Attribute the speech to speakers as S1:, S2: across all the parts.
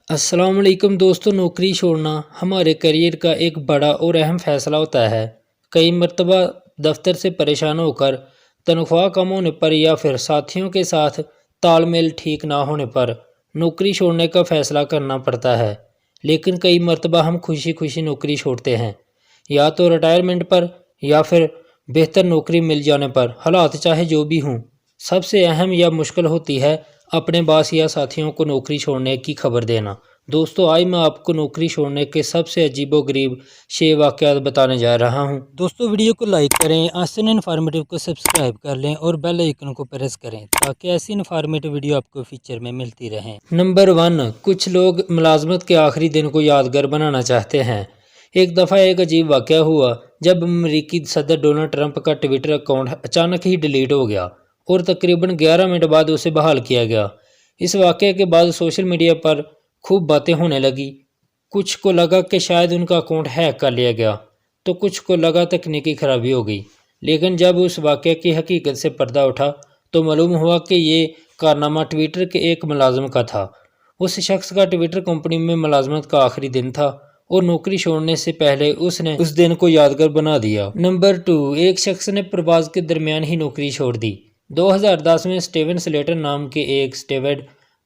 S1: अस्सलाम वालेकुम दोस्तों। नौकरी छोड़ना हमारे करियर का एक बड़ा और अहम फ़ैसला होता है। कई मर्तबा दफ्तर से परेशान होकर, तनख्वाह कम होने पर या फिर साथियों के साथ तालमेल ठीक ना होने पर नौकरी छोड़ने का फ़ैसला करना पड़ता है। लेकिन कई मर्तबा हम खुशी खुशी नौकरी छोड़ते हैं, या तो रिटायरमेंट पर या फिर बेहतर नौकरी मिल जाने पर। हालात चाहे जो भी हों, सबसे अहम या मुश्किल होती है अपने बॉस या साथियों को नौकरी छोड़ने की खबर देना। दोस्तों, आज मैं आपको नौकरी छोड़ने के सबसे अजीबोगरीब 6 वाक़यात बताने जा रहा हूं। दोस्तों, वीडियो को लाइक करें, आसान इन्फॉर्मेटिव को सब्सक्राइब कर लें और बेल आइकन को प्रेस करें ताकि ऐसी इन्फॉर्मेटिव वीडियो आपको फ्यूचर में मिलती रहें। नंबर 1, कुछ लोग मुलाजमत के आखिरी दिन को यादगार बनाना चाहते हैं। एक दफ़ा एक अजीब वाक़या हुआ जब अमरीकी सदर डोनाल्ड ट्रंप का ट्विटर अकाउंट अचानक ही डिलीट हो गया और तकरीबन 11 मिनट बाद उसे बहाल किया गया। इस वाक़ये के बाद सोशल मीडिया पर खूब बातें होने लगी। कुछ को लगा कि शायद उनका अकाउंट हैक कर लिया गया, तो कुछ को लगा तकनीकी खराबी हो गई। लेकिन जब उस वाक़ये की हकीकत से पर्दा उठा तो मालूम हुआ कि ये कारनामा ट्विटर के एक मुलाजिम का था। उस शख्स का ट्विटर कंपनी में मुलाजमत का आखिरी दिन था और नौकरी छोड़ने से पहले उसने उस दिन को यादगार बना दिया। नंबर 2, एक शख्स ने प्रवास के दरमियान ही नौकरी छोड़ दी। 2010 में स्टीवन स्लेटर नाम के एक स्टीवर्ड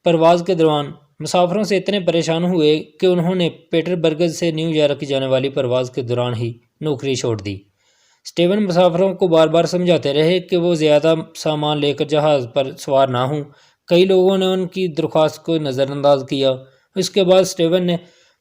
S1: परवाज़ के दौरान मुसाफिरों से इतने परेशान हुए कि उन्होंने पीटर्सबर्ग से न्यूयॉर्क जाने वाली परवाज़ के दौरान ही नौकरी छोड़ दी। स्टीवन मुसाफिरों को बार बार समझाते रहे कि वो ज़्यादा सामान लेकर जहाज़ पर सवार ना हों। कई लोगों ने उनकी दरख्वास्त को नज़रअंदाज किया। उसके बाद स्टीवन ने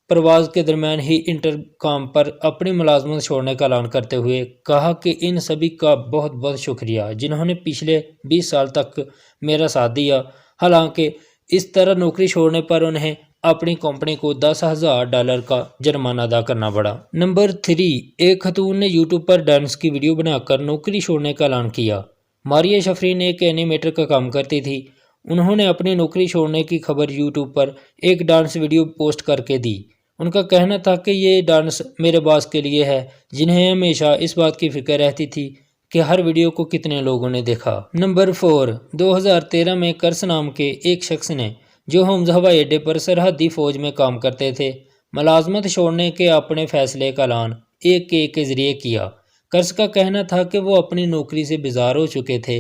S1: प्रवास के दरमियान ही इंटरकॉम पर अपनी मुलाजमत छोड़ने का ऐलान करते हुए कहा कि इन सभी का बहुत बहुत शुक्रिया जिन्होंने पिछले 20 साल तक मेरा साथ दिया। हालांकि इस तरह नौकरी छोड़ने पर उन्हें अपनी कंपनी को $10,000 का जुर्माना अदा करना पड़ा। नंबर 3, एक खतून ने यूट्यूब पर डांस की वीडियो बनाकर नौकरी छोड़ने का ऐलान किया। मारिया शफरीन एक एनिमेटर का काम करती थी। उन्होंने अपनी नौकरी छोड़ने की खबर यूट्यूब पर एक डांस वीडियो पोस्ट करके दी। उनका कहना था कि ये डांस मेरे बॉस के लिए है, जिन्हें हमेशा इस बात की फिक्र रहती थी कि हर वीडियो को कितने लोगों ने देखा। नंबर 4, 2013 में कर्स नाम के एक शख्स ने, जो होम्स हवाई अड्डे पर सरहदी फौज में काम करते थे, मुलाजमत छोड़ने के अपने फैसले का ऐलान एक केक के जरिए किया। कर्स का कहना था कि वो अपनी नौकरी से बेजार हो चुके थे,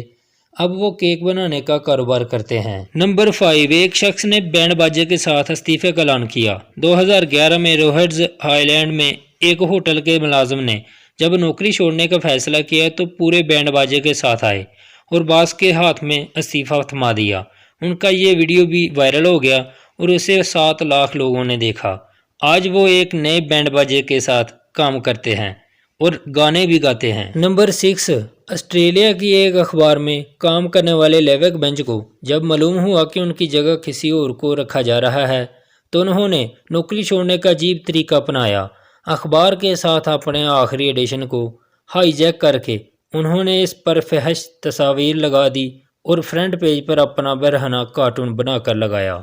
S1: अब वो केक बनाने का कारोबार करते हैं। नंबर 5, एक शख्स ने बैंड बाजे के साथ इस्तीफे का ऐलान किया। 2011 में रोहड्स आइलैंड में एक होटल के मुलाजिम ने जब नौकरी छोड़ने का फैसला किया तो पूरे बैंड बाजे के साथ आए और बॉस के हाथ में इस्तीफा थमा दिया। उनका ये वीडियो भी वायरल हो गया और उसे 7 लाख लोगों ने देखा। आज वो एक नए बैंड बाजे के साथ काम करते हैं और गाने भी गाते हैं। नंबर 6, ऑस्ट्रेलिया की एक अखबार में काम करने वाले लेवेक बेंच को जब मालूम हुआ कि उनकी जगह किसी और को रखा जा रहा है तो उन्होंने नौकरी छोड़ने का अजीब तरीका अपनाया। अखबार के साथ अपने आखिरी एडिशन को हाईजैक करके उन्होंने इस पर फहश तस्वीर लगा दी और फ्रंट पेज पर अपना बरहना कार्टून बनाकर लगाया।